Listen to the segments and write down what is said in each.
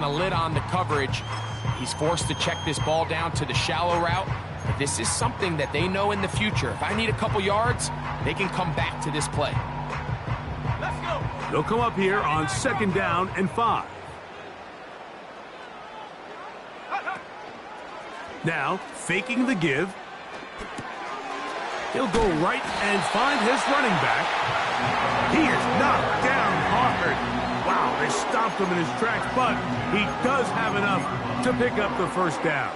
A lid on the coverage. He's forced to check this ball down to the shallow route. But this is something that they know in the future. If I need a couple yards, they can come back to this play. Let's go. They'll come up here on 2nd down and 5. Now, faking the give. He'll go right and find his running back. He is knocked down hard. Wow, they stopped him in his tracks, but he does have enough to pick up the 1st down.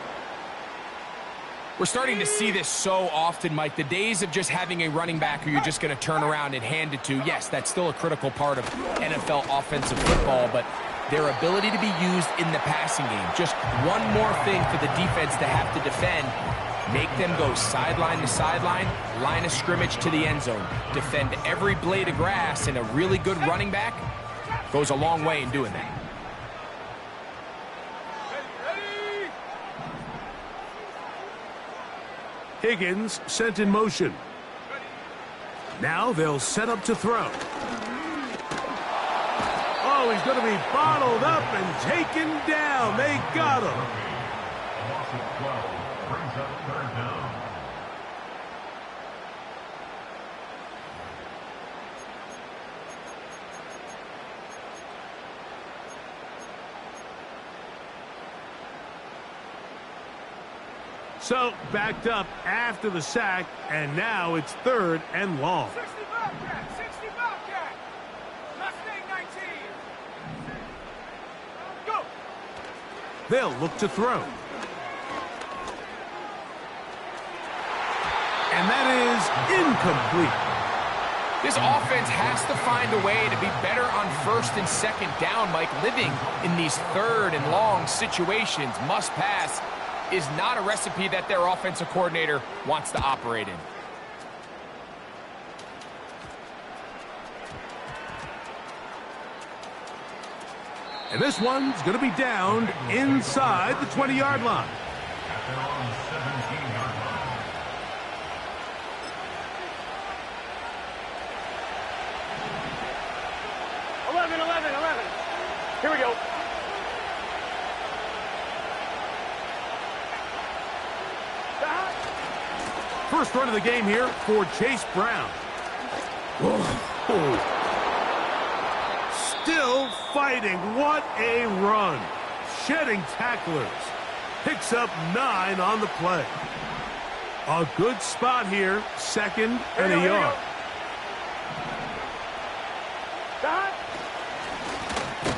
We're starting to see this so often, Mike. The days of just having a running back who you're just going to turn around and hand it to, yes, that's still a critical part of NFL offensive football, but their ability to be used in the passing game. Just one more thing for the defense to have to defend. Make them go sideline to sideline, line of scrimmage to the end zone. Defend every blade of grass, and a really good running back goes a long way in doing that. Higgins sent in motion. Now they'll set up to throw. Oh, he's going to be bottled up and taken down. They got him. So, backed up after the sack, and now it's 3rd and long. 60 Bobcat. Mustang 19. Go. They'll look to throw. And that is incomplete. This offense has to find a way to be better on 1st and 2nd down, Mike. Living in these 3rd and long situations, must pass, is not a recipe that their offensive coordinator wants to operate in. And this one's going to be downed inside the 20-yard line. Here we go. First run of the game here for Chase Brown. Oh. Still fighting. What a run. Shedding tacklers. Picks up 9 on the play. A good spot here. 2nd and a yard.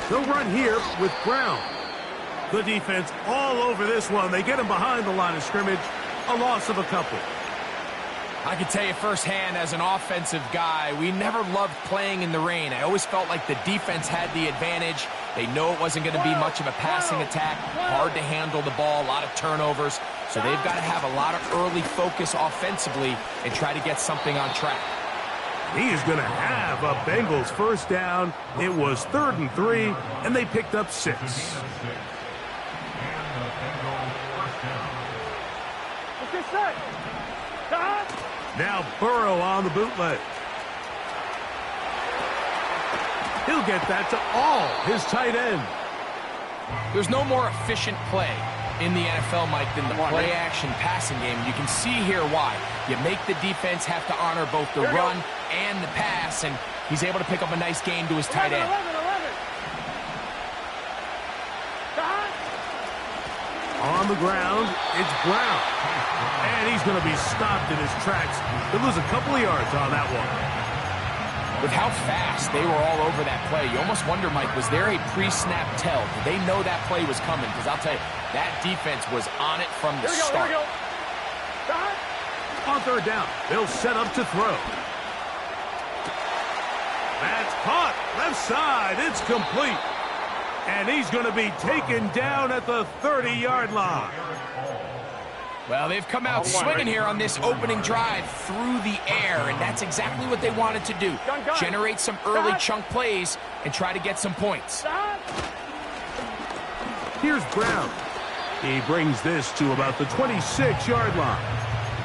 They'll run here with Brown. The defense all over this one. They get him behind the line of scrimmage. A loss of a couple. I can tell you firsthand, as an offensive guy, we never loved playing in the rain. I always felt like the defense had the advantage. They know it wasn't going to be much of a passing attack, hard to handle the ball, a lot of turnovers. So they've got to have a lot of early focus offensively and try to get something on track. He is going to have a Bengals 1st down. It was 3rd and 3, and they picked up 6. Now Burrow on the bootleg. He'll get that to all his tight end. There's no more efficient play in the NFL, Mike, than the play-action passing game. You can see here why. You make the defense have to honor both the run and the pass, and he's able to pick up a nice gain to his tight end. On the ground, it's Brown. And he's going to be stopped in his tracks. He'll lose a couple of yards on that one. With how fast they were all over that play, you almost wonder, Mike, was there a pre-snap tell? Did they know that play was coming? Because I'll tell you, that defense was on it from the start. On 3rd down, they'll set up to throw. That's caught. Left side. It's complete. And he's going to be taken down at the 30-yard line. Well, they've come out swinging here on this opening drive through the air, and that's exactly what they wanted to do. Generate some early chunk plays and try to get some points. Here's Brown. He brings this to about the 26-yard line.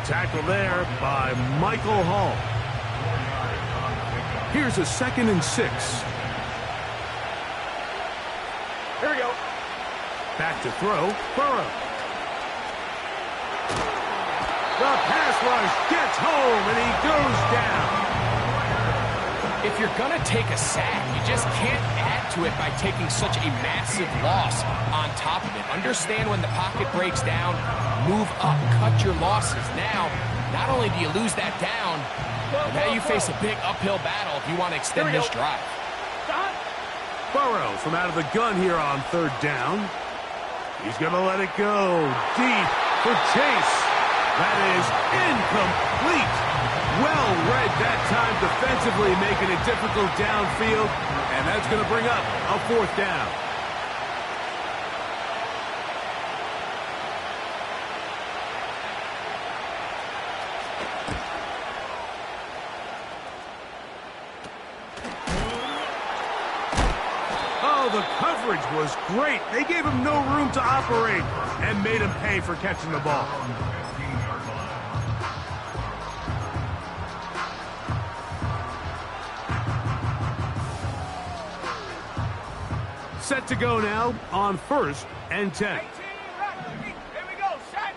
Tackle there by Michael Hall. Here's a 2nd and 6. Here we go. Back to throw, Burrow. The pass rush gets home, and he goes down. If you're going to take a sack, you just can't add to it by taking such a massive loss on top of it. Understand when the pocket breaks down, move up, cut your losses. Now, not only do you lose that down, but now you face a big uphill battle if you want to extend this drive. Burrow from out of the gun here on third down. He's going to let it go deep for Chase. That is incomplete. Well read that time defensively, making it difficult downfield, and that's going to bring up a fourth down. Oh, the coverage was great. They gave him no room to operate and made him pay for catching the ball. Set to go now on 1st and 10. 18, here we go, set.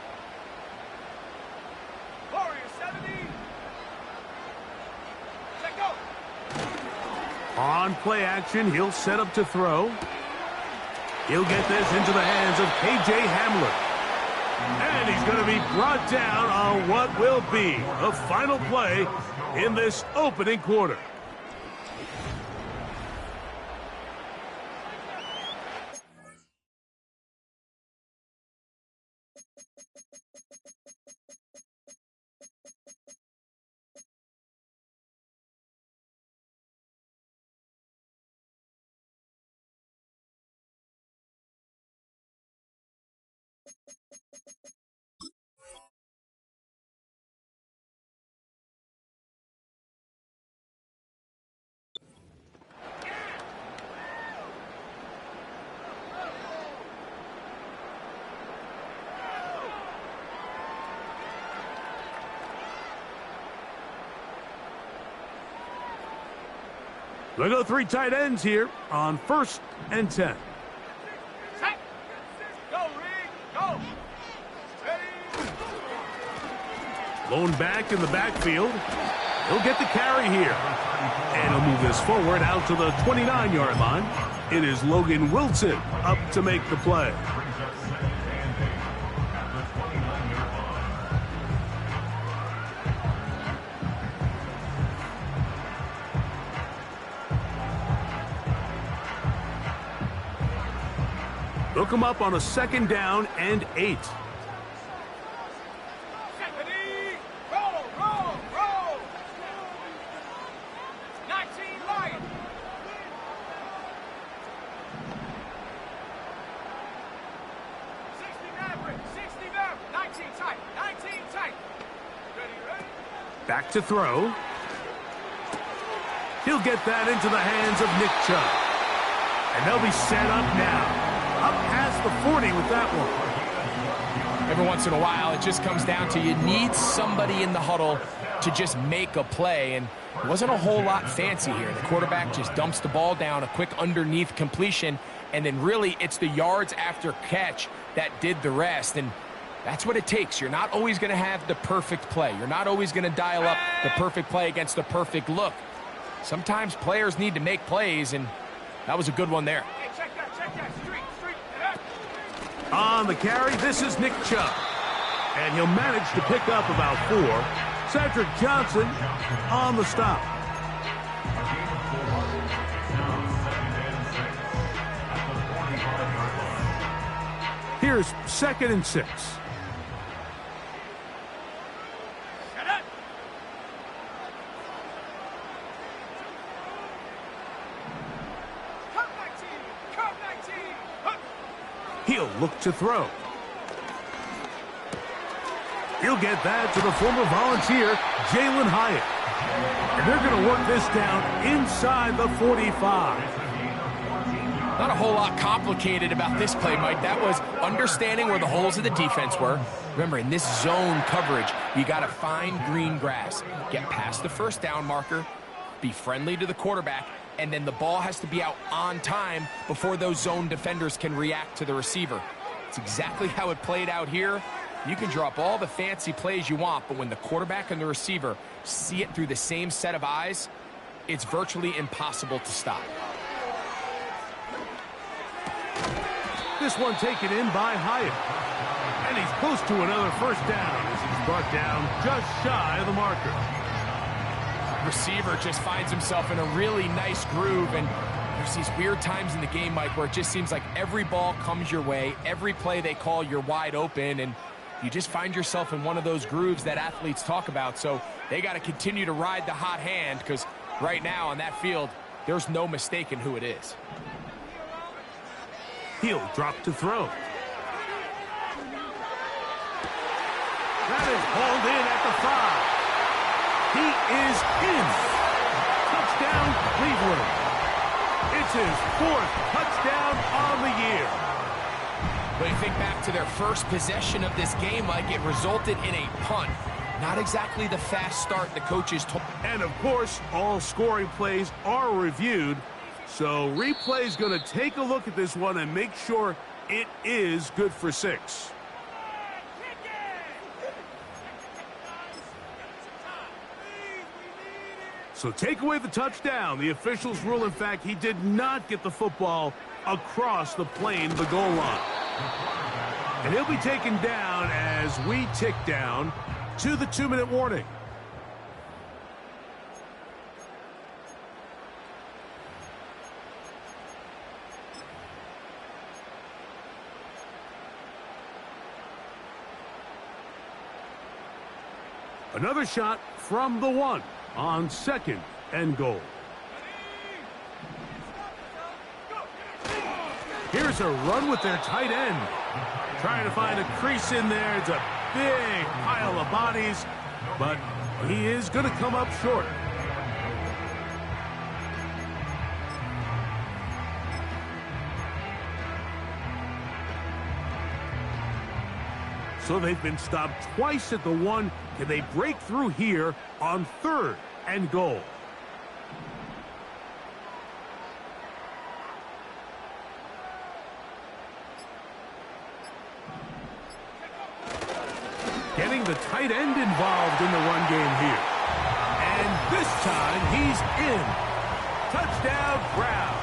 Warrior 70. Set, go. On play action, he'll set up to throw. He'll get this into the hands of K.J. Hamler. And he's going to be brought down on what will be the final play in this opening quarter. We'll go 3 tight ends here on 1st and 10. Set. Go, Reed, go. Ready. Lone back in the backfield. He'll get the carry here. And he'll move this forward out to the 29-yard line. It is Logan Wilson up to make the play. They'll come up on a 2nd down and 8. Ready. Roll, roll, roll. 19 Lions. 60 Maverick, 60 Maverick. 19 tight, 19 tight. Ready, ready. Back to throw. He'll get that into the hands of Nick Chubb. And they'll be set up now. Up past the 40 with that one. Every once in a while, it just comes down to you need somebody in the huddle to just make a play, and it wasn't a whole lot fancy here. The quarterback just dumps the ball down, a quick underneath completion, and then really it's the yards after catch that did the rest, and that's what it takes. You're not always going to have the perfect play. You're not always going to dial up the perfect play against the perfect look. Sometimes players need to make plays, and that was a good one there. Hey, check that, street. On the carry, this is Nick Chubb. And he'll manage to pick up about 4. Cedric Johnson on the stop. Here's 2nd and 6. Set up. Come 19. Hup. He'll look to throw. He'll get that to the former Volunteer, Jalen Hyatt. And they're going to work this down inside the 45. Not a whole lot complicated about this play, Mike. That was understanding where the holes of the defense were. Remember, in this zone coverage, you got to find green grass. Get past the 1st down marker. be friendly to the quarterback, and then the ball has to be out on time before those zone defenders can react to the receiver. It's exactly how it played out here. You can draw up all the fancy plays you want, but when the quarterback and the receiver see it through the same set of eyes, it's virtually impossible to stop. This one taken in by Hyatt. And he's close to another first down as he's brought down just shy of the marker. Receiver just finds himself in a really nice groove, and there's these weird times in the game, Mike, where it just seems like every ball comes your way, every play they call, you're wide open, and you just find yourself in one of those grooves that athletes talk about. So they got to continue to ride the hot hand, because right now on that field, there's no mistaking who it is. He'll drop to throw. That is hauled in at the 5. He is in. Touchdown, Cleveland. It's his 4th touchdown on the year. But you think back to their first possession of this game, Mike, it resulted in a punt. Not exactly the fast start the coaches told. And, of course, all scoring plays are reviewed. So replay's going to take a look at this one and make sure it is good for 6. So take away the touchdown. The officials rule, in fact, he did not get the football across the plane to the goal line. And he'll be taken down as we tick down to the 2-minute warning. Another shot from the 1 on 2nd and goal. Here's a run with their tight end. Trying to find a crease in there. It's a big pile of bodies, but he is going to come up short. So they've been stopped twice at the 1. Can they break through here on 3rd and goal? Getting the tight end involved in the run game here. And this time he's in. Touchdown, Browns.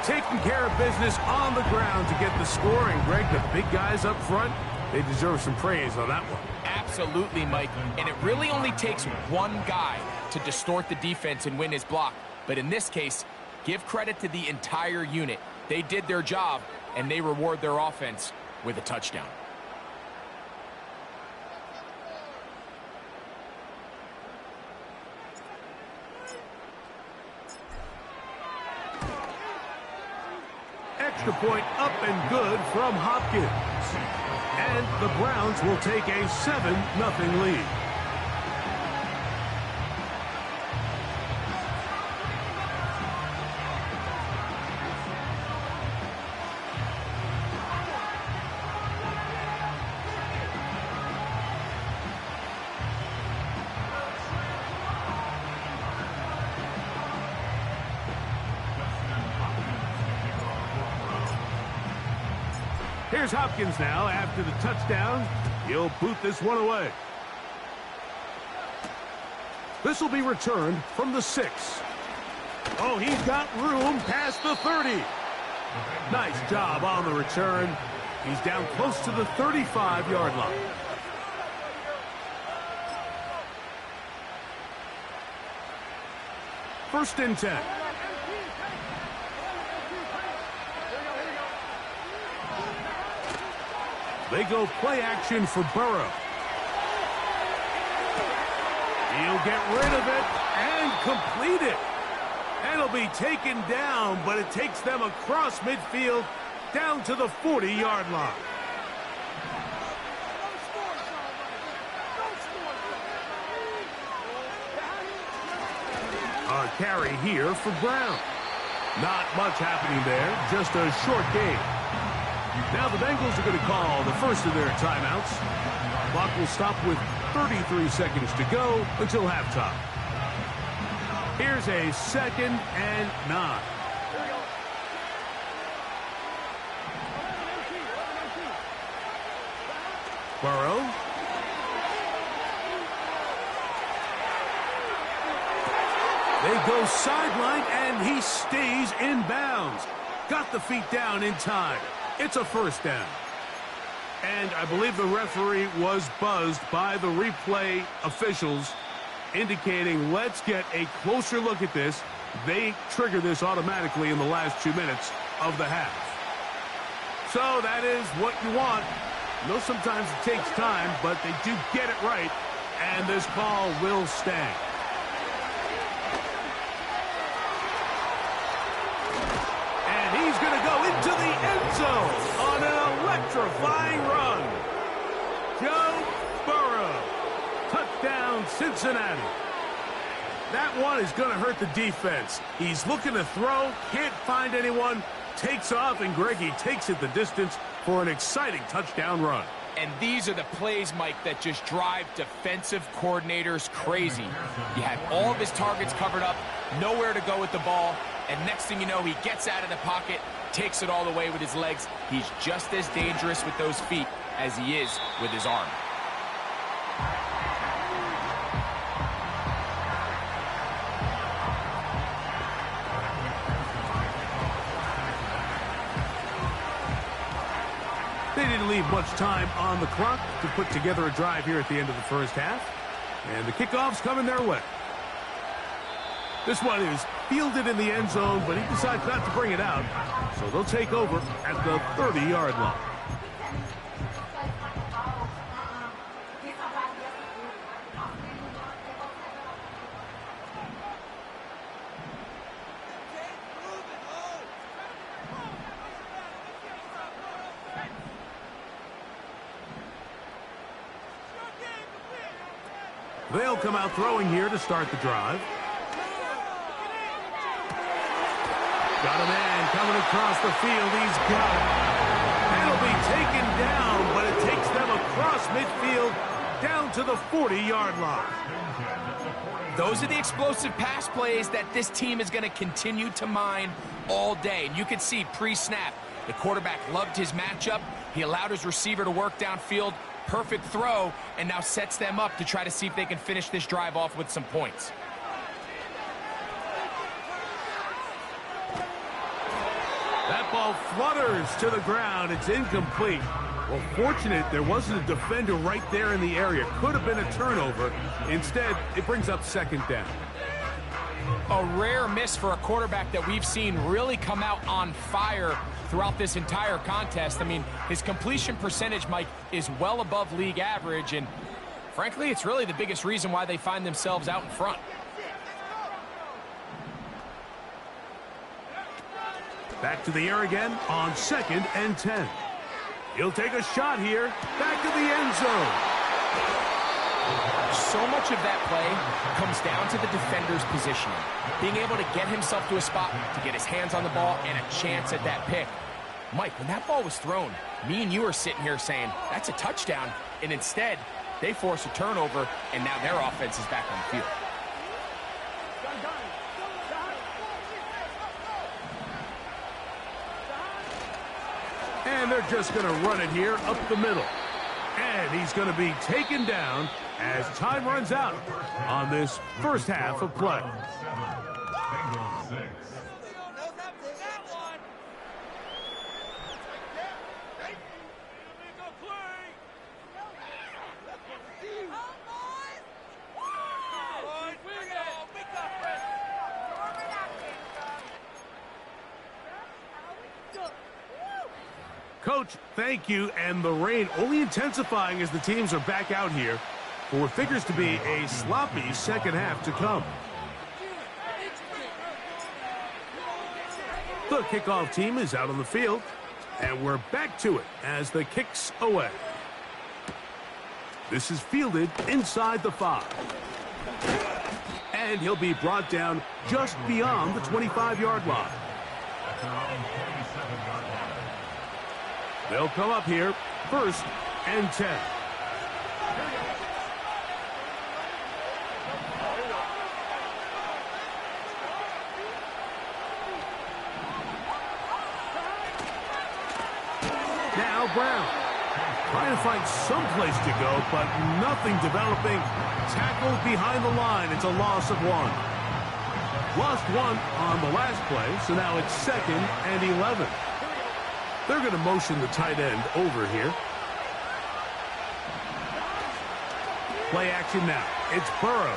Taking care of business on the ground to get the score. And Greg, the big guys up front, they deserve some praise on that one. Absolutely, Mike. And it really only takes one guy to distort the defense and win his block. But in this case, give credit to the entire unit. They did their job, and they reward their offense with a touchdown. Extra point up and good from Hopkins. And the Browns will take a 7-0 lead. Here's Hopkins now after the touchdown. He'll boot this one away. This will be returned from the 6. Oh, he's got room past the 30. Nice job on the return. He's down close to the 35-yard line. First and 10. They go play action for Burrow. He'll get rid of it and complete it. And it'll be taken down, but it takes them across midfield down to the 40-yard line. A carry here for Brown. Not much happening there, just a short game. Now the Bengals are going to call the first of their timeouts. Clock will stop with 33 seconds to go until halftime. Here's a 2nd and 9. Burrow. They go sideline, and he stays in bounds. Got the feet down in time. It's a 1st down. And I believe the referee was buzzed by the replay officials, indicating let's get a closer look at this. They trigger this automatically in the last 2 minutes of the half. So that is what you want. I know sometimes it takes time, but they do get it right, and this call will stand. And he's going to go into the end zone on an electrifying run. Joe Burrow, touchdown Cincinnati. That one is going to hurt the defense. He's looking to throw, can't find anyone, takes off, and Greggy takes it the distance for an exciting touchdown run. And these are the plays, Mike, that just drive defensive coordinators crazy. You had all of his targets covered up, nowhere to go with the ball, and next thing you know, he gets out of the pocket, takes it all the way with his legs. He's just as dangerous with those feet as he is with his arm. They didn't leave much time on the clock to put together a drive here at the end of the 1st half. And the kickoff's coming their way. This one is fielded in the end zone, but he decides not to bring it out. So they'll take over at the 30-yard line. They'll come out throwing here to start the drive. Got a man coming across the field. He's got it. It'll be taken down, but it takes them across midfield down to the 40-yard line. Those are the explosive pass plays that this team is going to continue to mine all day. And you can see pre-snap, the quarterback loved his matchup. He allowed his receiver to work downfield. Perfect throw, and now sets them up to try to see if they can finish this drive off with some points. That ball flutters to the ground. It's incomplete. Well, fortunate there wasn't a defender right there in the area. Could have been a turnover. Instead, it brings up 2nd down. A rare miss for a quarterback that we've seen really come out on fire throughout this entire contest. I mean, his completion percentage, Mike, is well above league average, and frankly, it's really the biggest reason why they find themselves out in front. Back to the air again on 2nd and 10. He'll take a shot here. Back to the end zone. So much of that play comes down to the defender's positioning. Being able to get himself to a spot, to get his hands on the ball, and a chance at that pick. Mike, when that ball was thrown, me and you are sitting here saying, that's a touchdown. And instead, they force a turnover, and now their offense is back on the field. And they're just going to run it here up the middle. And he's going to be taken down as time runs out on this 1st half of play. Coach, thank you, and the rain only intensifying as the teams are back out here for what figures to be a sloppy 2nd half to come. The kickoff team is out on the field, and we're back to it as the kick's away. This is fielded inside the 5. And he'll be brought down just beyond the 25-yard line. They'll come up here, 1st and 10. Now Brown. Trying to find some place to go, but nothing developing. Tackled behind the line. It's a loss of 1. Lost 1 on the last play, so now it's 2nd and 11. They're going to motion the tight end over here. Play action now. It's Burrow.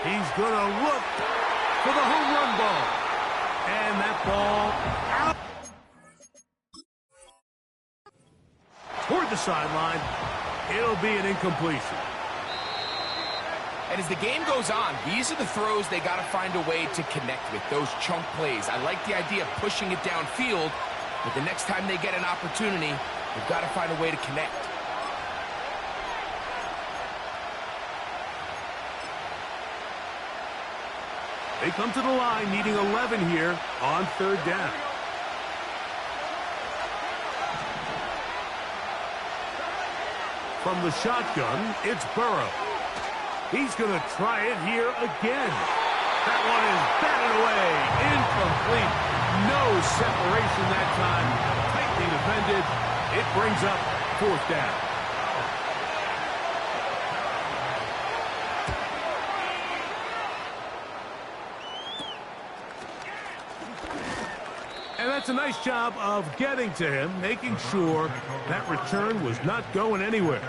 He's going to look for the home run ball. And that ball out. Toward the sideline. It'll be an incompletion. And as the game goes on, these are the throws they got to find a way to connect with, those chunk plays. I like the idea of pushing it downfield, but the next time they get an opportunity, they've got to find a way to connect. They come to the line needing 11 here on 3rd down. From the shotgun, it's Burrow. He's going to try it here again. That one is batted away. Incomplete. No separation that time. Tightly defended. It brings up 4th down. And that's a nice job of getting to him, making sure that return was not going anywhere.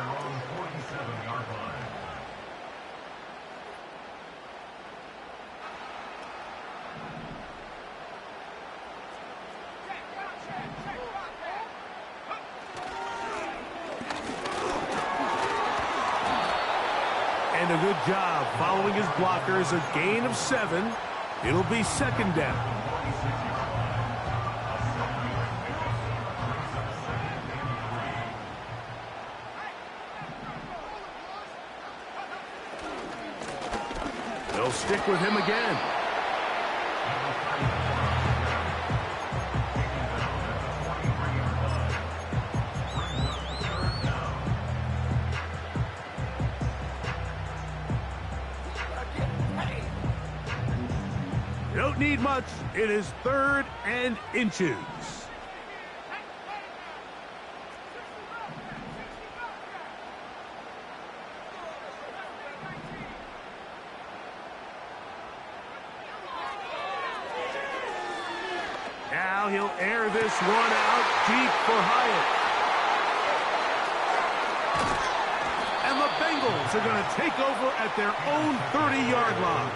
And a good job following his blockers, a gain of 7. It'll be 2nd down. They'll stick with him again. You don't need much. It is 3rd and inches. Now he'll air this one out deep for Hyatt. And the Bengals are going to take over at their own 30-yard line.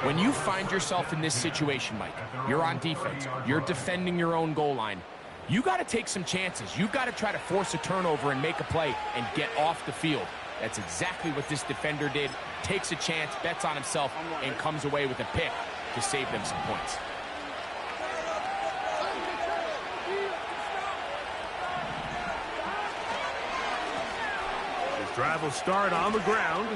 When you find yourself in this situation, Mike, you're on defense, you're defending your own goal line, you got to take some chances. You've got to try to force a turnover and make a play and get off the field. That's exactly what this defender did. Takes a chance, bets on himself, and comes away with a pick to save them some points. His drive will start on the ground.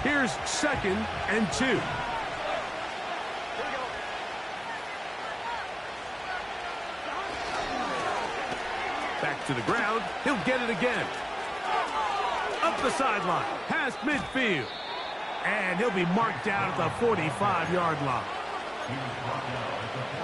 Here's 2nd and 2. Back to the ground. He'll get it again. Up the sideline, past midfield. And he'll be marked down at the 45-yard line.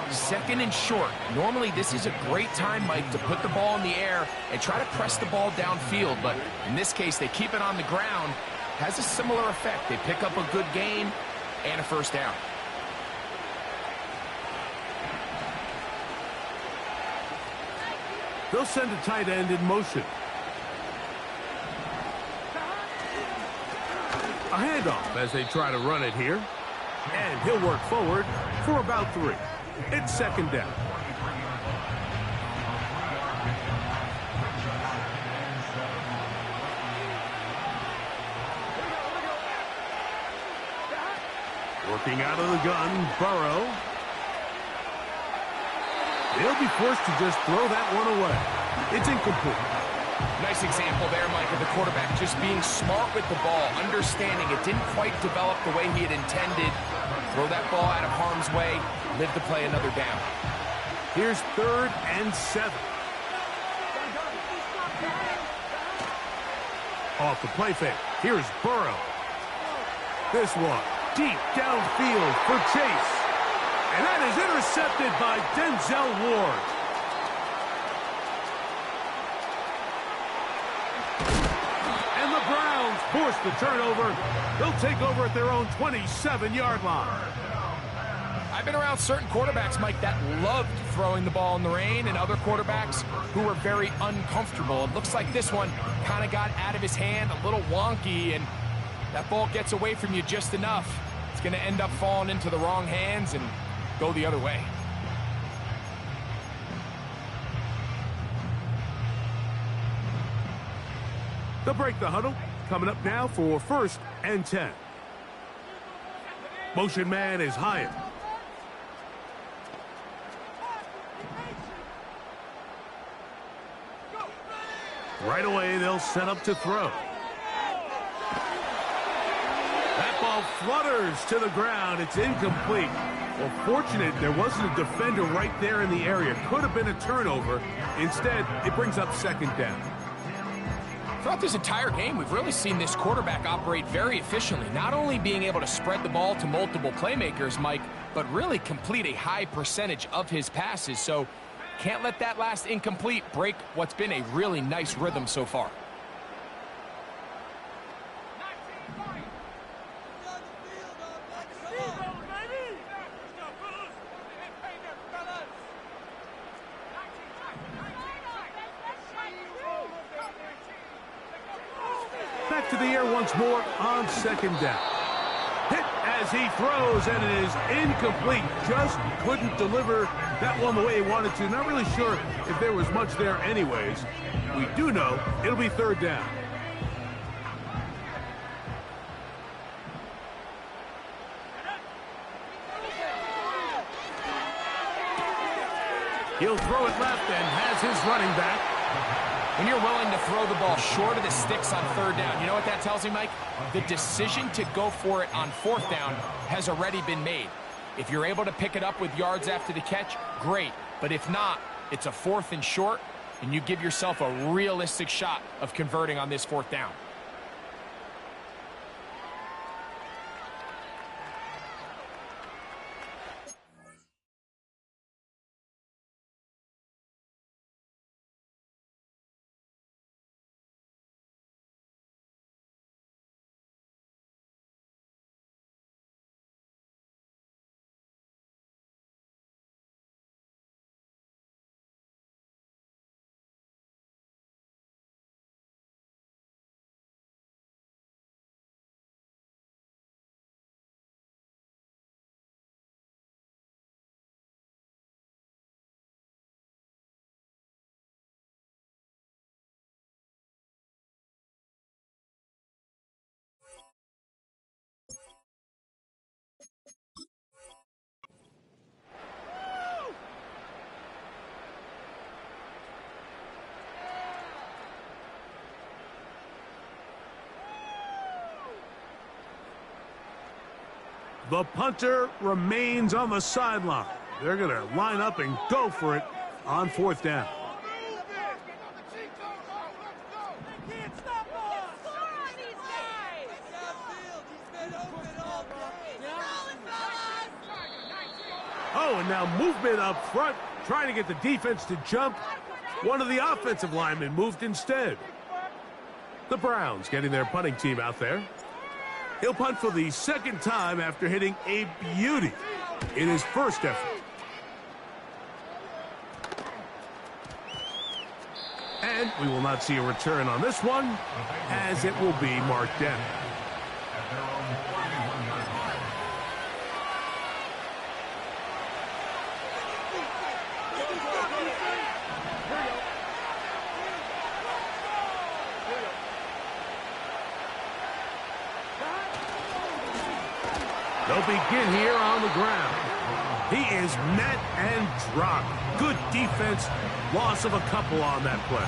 2nd and short. Normally, this is a great time, Mike, to put the ball in the air and try to press the ball downfield. But in this case, they keep it on the ground. Has a similar effect. They pick up a good gain and a 1st down. They'll send a tight end in motion. A handoff as they try to run it here. And he'll work forward for about 3. It's 2nd down. Working out of the gun, Burrow. He'll be forced to just throw that one away. It's incomplete. Nice example there, Mike, of the quarterback just being smart with the ball, understanding it didn't quite develop the way he had intended. Throw that ball out of harm's way, live to play another down. Here's 3rd and 7. Off the play fake. Here's Burrow. This one deep downfield for Chase. And that is intercepted by Denzel Ward. And the Browns force the turnover. They'll take over at their own 27-yard line. I've been around certain quarterbacks, Mike, that loved throwing the ball in the rain, and other quarterbacks who were very uncomfortable. It looks like this one kind of got out of his hand, a little wonky, and that ball gets away from you just enough. It's going to end up falling into the wrong hands and go the other way. They'll break the huddle. Coming up now for 1st and 10. Motion man is Hyatt. Right away, they'll set up to throw. That ball flutters to the ground. It's incomplete. Well, fortunate there wasn't a defender right there in the area. Could have been a turnover. Instead, it brings up 2nd down. Throughout this entire game, we've really seen this quarterback operate very efficiently, not only being able to spread the ball to multiple playmakers, Mike, but really complete a high percentage of his passes. So can't let that last incomplete break what's been a really nice rhythm so far. Back to the air once more on 2nd down. Hit as he throws, and it is incomplete. Just couldn't deliver that one the way he wanted to. Not really sure if there was much there anyways. We do know it'll be 3rd down. He'll throw it left and has his running back. When you're willing to throw the ball short of the sticks on 3rd down, you know what that tells me, Mike? The decision to go for it on 4th down has already been made. If you're able to pick it up with yards after the catch, great. But if not, it's a 4th and short, and you give yourself a realistic shot of converting on this 4th down. The punter remains on the sideline. They're going to line up and go for it on 4th down. Oh, and now movement up front, trying to get the defense to jump. One of the offensive linemen moved instead. The Browns getting their punting team out there. He'll punt for the 2nd time after hitting a beauty in his 1st effort. And we will not see a return on this one, as it will be marked down. They'll begin here on the ground. He is met and dropped. Good defense. Loss of a couple on that play.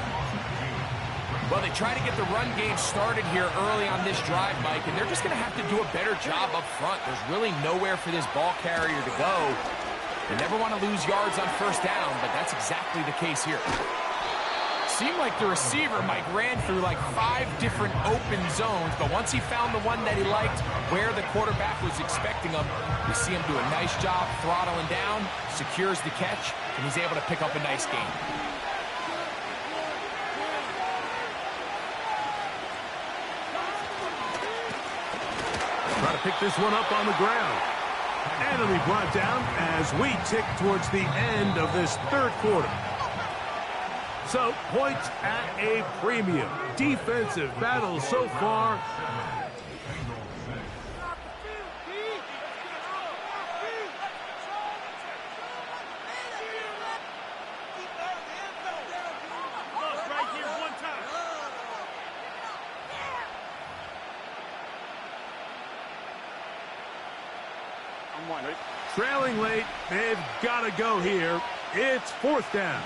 Well, they try to get the run game started here early on this drive, Mike, and they're just going to have to do a better job up front. There's really nowhere for this ball carrier to go. They never want to lose yards on 1st down, but that's exactly the case here. seemed like the receiver, Mike, ran through like 5 different open zones, but once he found the one that he liked, where the quarterback was expecting him, we see him do a nice job throttling down, secures the catch, and he's able to pick up a nice gain. Try to pick this one up on the ground. And it'll be brought down as we tick towards the end of this third quarter. So, points at a premium. Defensive battle so far. Trailing late, they've got to go here. It's 4th down.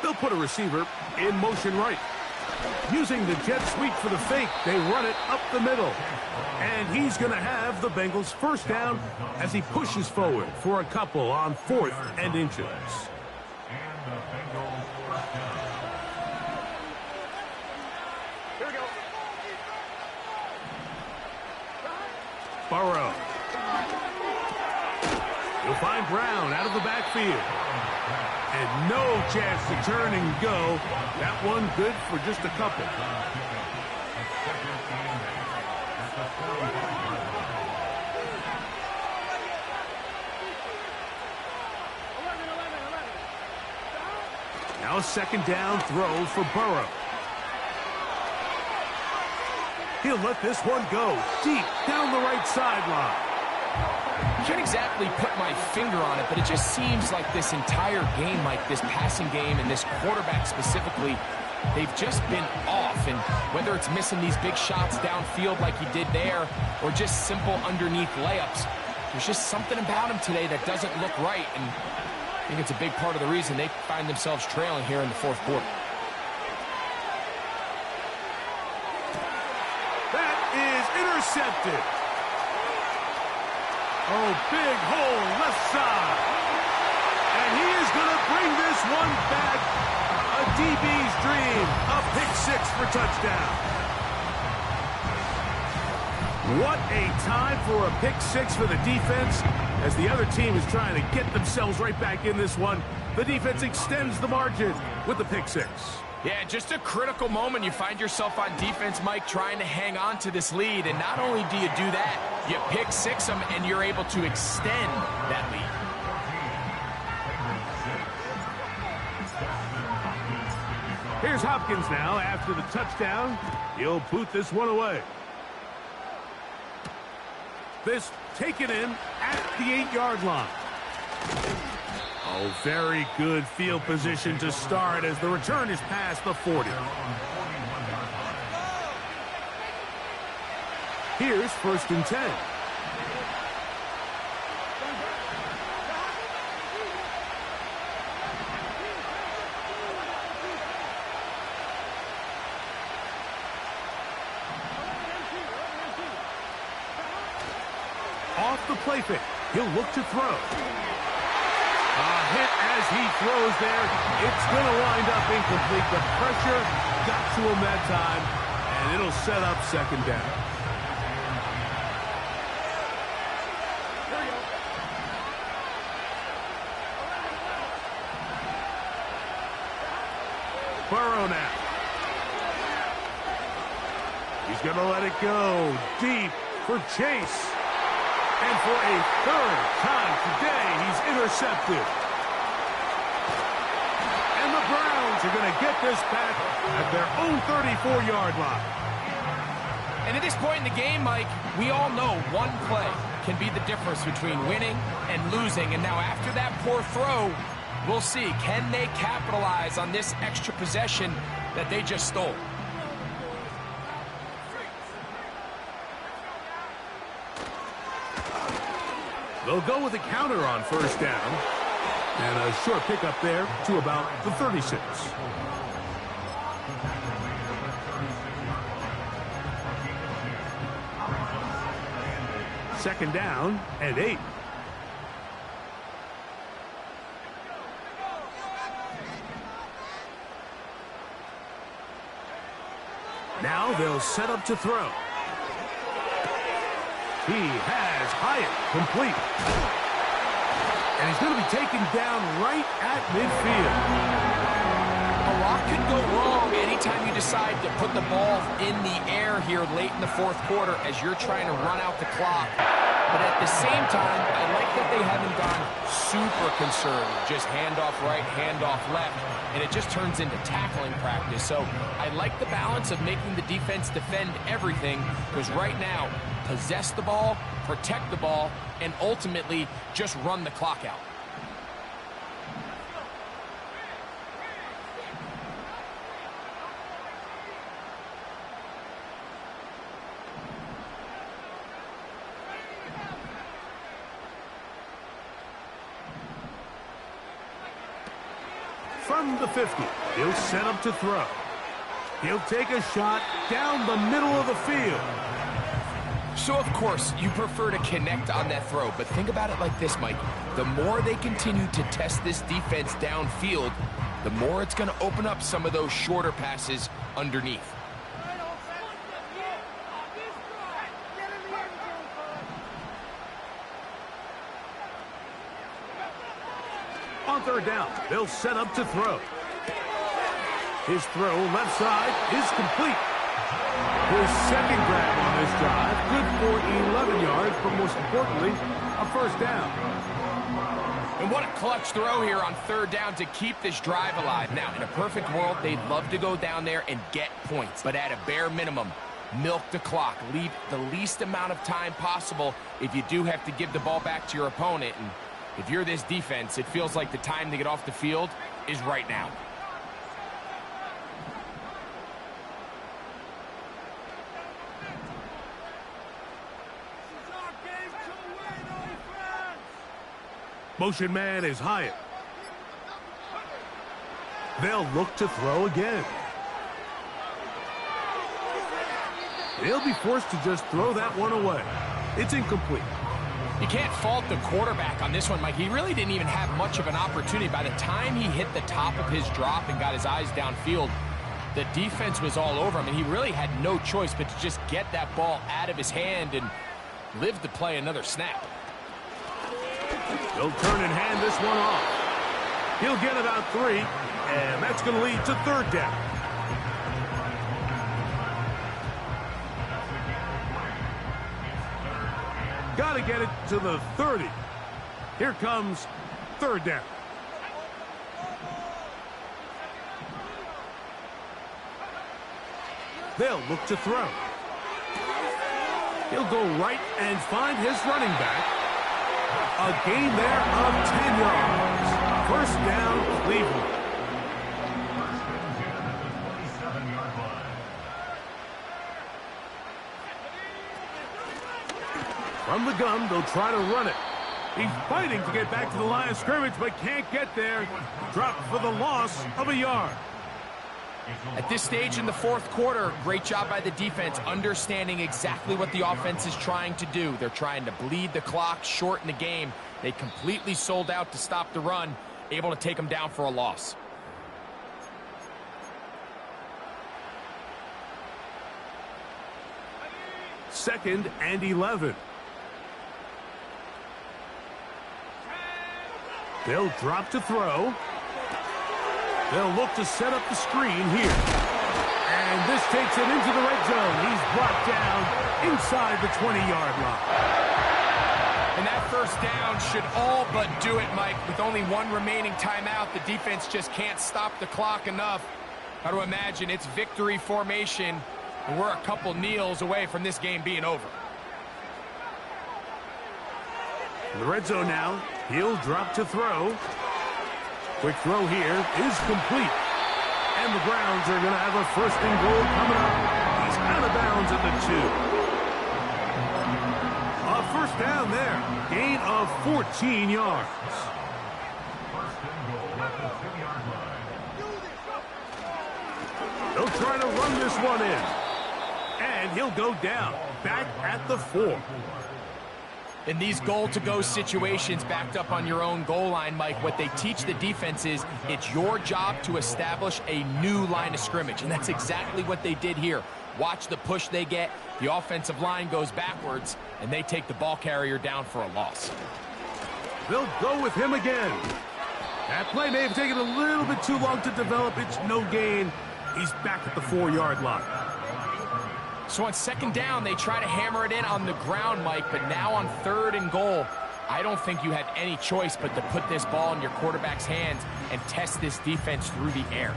They'll put a receiver in motion right. Using the jet sweep for the fake, they run it up the middle. And he's going to have the Bengals 1st down as he pushes forward for a couple on 4th and inches. Burrow. You'll find Brown out of the backfield. And no chance to turn and go. That one good for just a couple. Now a 2nd down throw for Burrow. He'll let this one go deep down the right sideline. I can't exactly put my finger on it, but it just seems like this entire game, like this passing game and this quarterback specifically, they've just been off. And whether it's missing these big shots downfield like he did there or just simple underneath layups, there's just something about him today that doesn't look right. And I think it's a big part of the reason they find themselves trailing here in the 4th quarter. Intercepted. Oh, big hole left side. And he is going to bring this one back. A DB's dream. A pick-6 for touchdown. What a time for a pick-6 for the defense. As the other team is trying to get themselves right back in this one, the defense extends the margin with the pick-6. Yeah, just a critical moment. You find yourself on defense, Mike, trying to hang on to this lead. And not only do you do that, you pick-6 them, and you're able to extend that lead. Here's Hopkins now after the touchdown. He'll boot this one away. This taken in at the 8-yard line. Oh, very good field position to start as the return is past the 40. Here's 1st and 10. Off the play fake. He'll look to throw. A hit as he throws there. It's going to wind up incomplete. The pressure got to him that time, and it'll set up 2nd down. Burrow now. He's going to let it go deep for Chase. And for a 3rd time today, he's intercepted. And the Browns are going to get this back at their own 34-yard line. And at this point in the game, Mike, we all know one play can be the difference between winning and losing. And now after that poor throw, we'll see, can they capitalize on this extra possession that they just stole? They'll go with a counter on 1st down. And a short pickup there to about the 36. Second down and 8. Now they'll set up to throw. He has Hyatt complete. And he's going to be taken down right at midfield. A lot could go wrong anytime you decide to put the ball in the air here late in the fourth quarter as you're trying to run out the clock. But at the same time, I like that they haven't gone super conservative. Just handoff right, handoff left, and it just turns into tackling practice. So I like the balance of making the defense defend everything, because right now, possess the ball, protect the ball, and ultimately just run the clock out. From the 50, he'll set up to throw. He'll take a shot down the middle of the field. So, of course, you prefer to connect on that throw, but think about it like this, Mike. The more they continue to test this defense downfield, the more it's going to open up some of those shorter passes underneath. On third down, they'll set up to throw. His throw left side is complete. His second grab on this drive, good for 11 yards, but most importantly, a first down. And what a clutch throw here on third down to keep this drive alive. Now, in a perfect world, they'd love to go down there and get points, but at a bare minimum, milk the clock, leave the least amount of time possible if you do have to give the ball back to your opponent. And if you're this defense, it feels like the time to get off the field is right now. Motion man is Hyatt. They'll look to throw again. They'll be forced to just throw that one away. It's incomplete. You can't fault the quarterback on this one, Mike. He really didn't even have much of an opportunity. By the time he hit the top of his drop and got his eyes downfield, the defense was all over him, and he really had no choice but to just get that ball out of his hand and live to play another snap. They'll turn and hand this one off. He'll get about 3, and that's going to lead to third down. Got to get it to the 30. Here comes third down. They'll look to throw. He'll go right and find his running back. A gain there of 10 yards. First down, Cleveland. From the gun, they'll try to run it. He's fighting to get back to the line of scrimmage, but can't get there. Dropped for the loss of a yard. At this stage in the fourth quarter, great job by the defense, understanding exactly what the offense is trying to do. They're trying to bleed the clock, shorten the game. They completely sold out to stop the run, able to take them down for a loss. Second and 11. They'll drop to throw. They'll look to set up the screen here. And this takes it into the red zone. He's brought down inside the 20-yard line. And that first down should all but do it, Mike. With only one remaining timeout, the defense just can't stop the clock enough. Got to imagine it's victory formation, and we're a couple kneels away from this game being over. In the red zone now, he'll drop to throw. Quick throw here is complete. And the Browns are going to have a first and goal coming up. He's out of bounds at the 2. A first down there. Gain of 14 yards. They'll try to run this one in. And he'll go down. Back at the 4. In these goal-to-go situations backed up on your own goal line, Mike, what they teach the defense is it's your job to establish a new line of scrimmage, and that's exactly what they did here. Watch the push they get. The offensive line goes backwards, and they take the ball carrier down for a loss. They'll go with him again. That play may have taken a little bit too long to develop. It's no gain. He's back at the 4-yard line. So on second down, they try to hammer it in on the ground, Mike, but now on 3rd and goal, I don't think you had any choice but to put this ball in your quarterback's hands and test this defense through the air.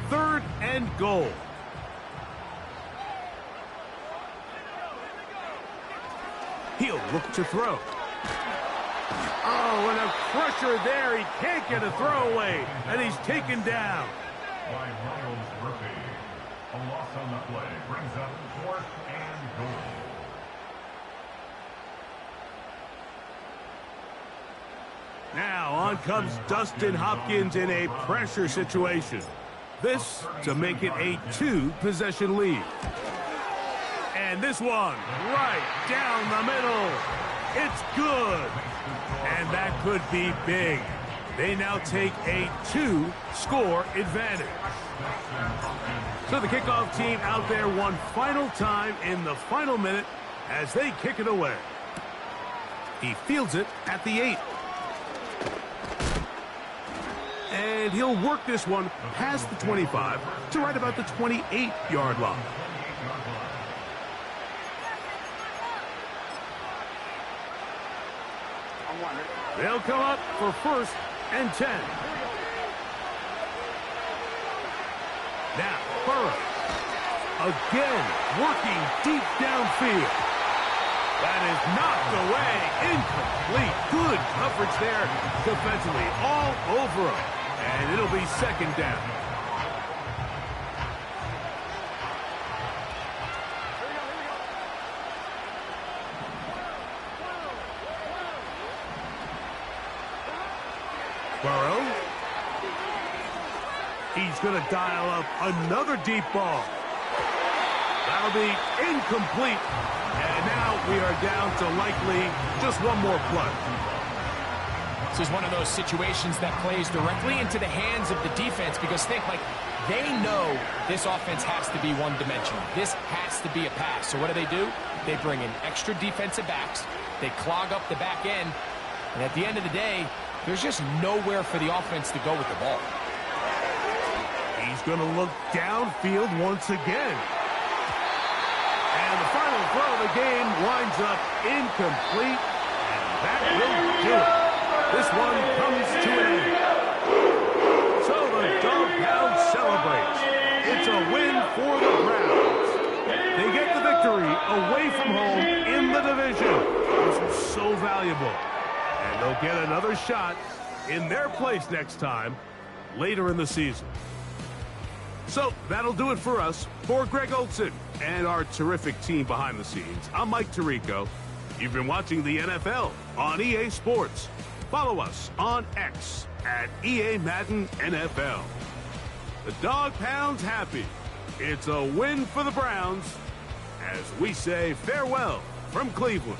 3rd and goal. He'll look to throw. Oh, and a crusher there. He can't get a throwaway, and he's taken down. By Miles Murphy. A loss on the play brings up 4th and goal. Now on comes Dustin Hopkins in a pressure situation. This to make it a 2-possession lead. And this one right down the middle. It's good. And that could be big. They now take a 2-score advantage. So the kickoff team out there one final time in the final minute as they kick it away. He fields it at the 8. And he'll work this one past the 25 to right about the 28-yard line. They'll come up for 1st and 10. Now, Burrow. Again, working deep downfield. That is knocked away. Incomplete. Good coverage there defensively. All over him. And it'll be 2nd down. Burrow. He's going to dial up another deep ball. That'll be incomplete. And now we are down to likely just one more play. This is one of those situations that plays directly into the hands of the defense because think, like, they know this offense has to be one-dimensional. This has to be a pass. So what do? They bring in extra defensive backs. They clog up the back end. And at the end of the day, there's just nowhere for the offense to go with the ball. He's going to look downfield once again. And the final throw of the game winds up incomplete. And that will do it. This one comes to an end. So the Dog Pound celebrates. It's a win for the Browns. They get the victory away from home in the division. This was so valuable. And they'll get another shot in their place next time later in the season. So that'll do it for us. For Greg Olson and our terrific team behind the scenes, I'm Mike Tirico. You've been watching the NFL on EA Sports. Follow us on X at EA Madden NFL. The Dog Pound's happy. It's a win for the Browns as we say farewell from Cleveland.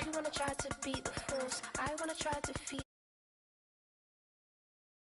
You wanna try to beat the fools. I wanna try to feed.